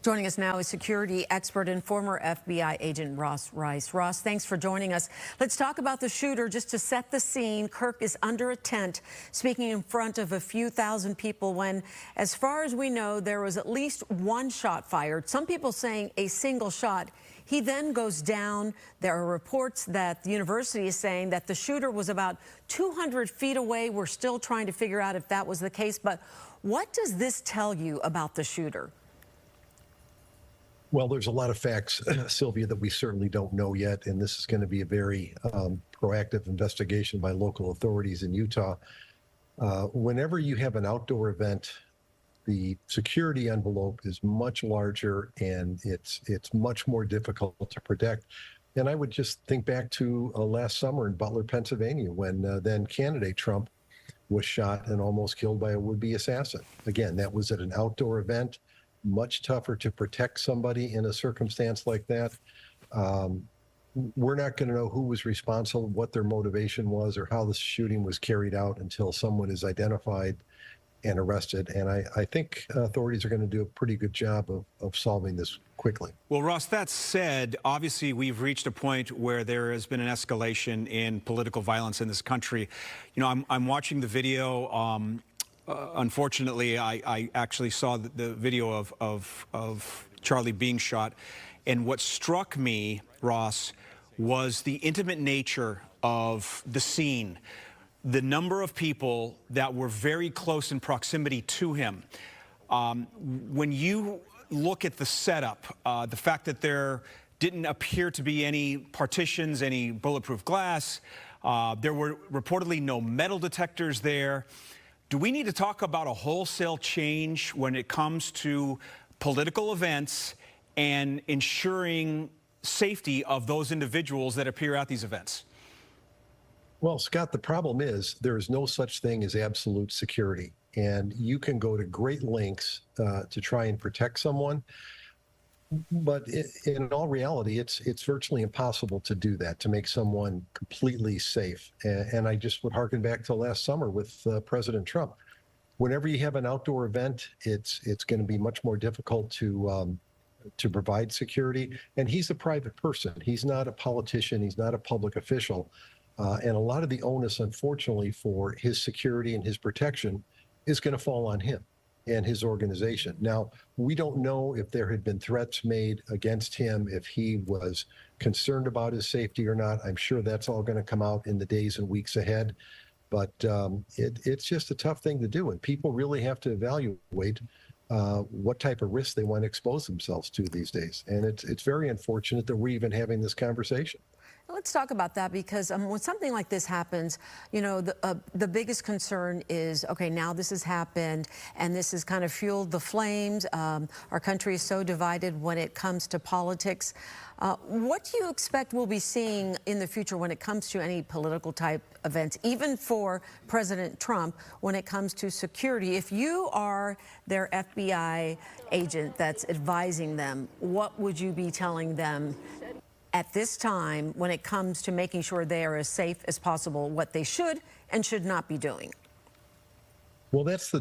Joining us now is security expert and former FBI agent Ross Rice. Ross, thanks for joining us. Let's talk about the shooter. Just to set the scene, Kirk is under a tent speaking in front of a few thousand people when, as far as we know, there was at least one shot fired. Some people saying a single shot. He then goes down. There are reports that the university is saying that the shooter was about 200 feet away. We're still trying to figure out if that was the case. But what does this tell you about the shooter? Well, there's a lot of facts, Sylvia, that we certainly don't know yet, and this is going to be a very proactive investigation by local authorities in Utah. Whenever you have an outdoor event, the security envelope is much larger and it's much more difficult to protect. And I would just think back to last summer in Butler, Pennsylvania, when then candidate Trump was shot and almost killed by a would-be assassin. Again, that was at an outdoor event. Much tougher to protect somebody in a circumstance like that. We're not going to know who was responsible, what their motivation was, or how the shooting was carried out until someone is identified and arrested. And I think authorities are going to do a pretty good job of solving this quickly. Well, Ross, that said, obviously we've reached a point where there has been an escalation in political violence in this country. You know, I'm watching the video. Unfortunately, I actually saw the video of Charlie being shot. And what struck me, Ross, was the intimate nature of the scene, the number of people that were very close in proximity to him. When you look at the setup, the fact that there didn't appear to be any partitions, any bulletproof glass, there were reportedly no metal detectors there. Do we need to talk about a wholesale change when it comes to political events and ensuring safety of those individuals that appear at these events? Well, Scott, the problem is there is no such thing as absolute security, and you can go to great lengths to try and protect someone. But in all reality, it's virtually impossible to do that, to make someone completely safe. And I just would harken back to last summer with President Trump. Whenever you have an outdoor event, it's going to be much more difficult to provide security. And he's a private person. He's not a politician. He's not a public official. And a lot of the onus, unfortunately, for his security and his protection is going to fall on him and his organization. Now, we don't know if there had been threats made against him, if he was concerned about his safety or not. I'm sure that's all going to come out in the days and weeks ahead. But it's just a tough thing to do. And people really have to evaluate what type of risk they want to expose themselves to these days. And it's very unfortunate that we're even having this conversation. Let's talk about that, because when something like this happens, you know, the biggest concern is, okay, now this has happened and this has kind of fueled the flames. Our country is so divided when it comes to politics. What do you expect we'll be seeing in the future when it comes to any political type events, even for President Trump, when it comes to security? If you are their FBI agent that's advising them, what would you be telling them at this time when it comes to making sure they are as safe as possible, what they should and should not be doing? Well, that's the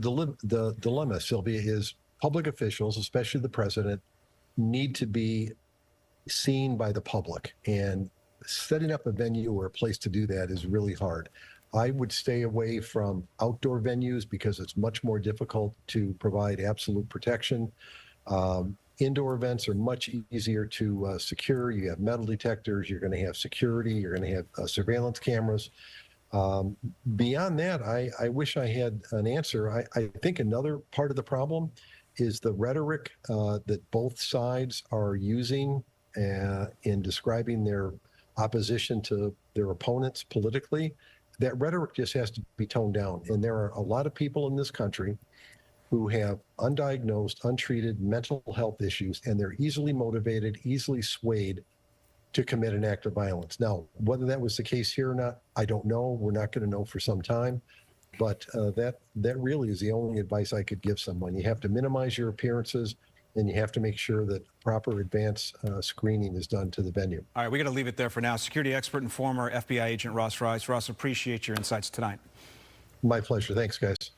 dilemma, Sylvia, is public officials, especially the president, need to be seen by the public. And setting up a venue or a place to do that is really hard. I would stay away from outdoor venues because it's much more difficult to provide absolute protection. Indoor events are much easier to secure. You have metal detectors, you're going to have security, you're going to have surveillance cameras. Beyond that, I wish I had an answer. I think another part of the problem is the rhetoric that both sides are using in describing their opposition to their opponents politically. That rhetoric just has to be toned down. And there are a lot of people in this country who have undiagnosed, untreated mental health issues, and they're easily motivated, easily swayed to commit an act of violence. Now, whether that was the case here or not, I don't know. We're not going to know for some time. But that really is the only advice I could give someone. You have to minimize your appearances, and you have to make sure that proper advance screening is done to the venue. All right, we got to leave it there for now. Security expert and former FBI agent Ross Rice. Ross, appreciate your insights tonight. My pleasure. Thanks, guys.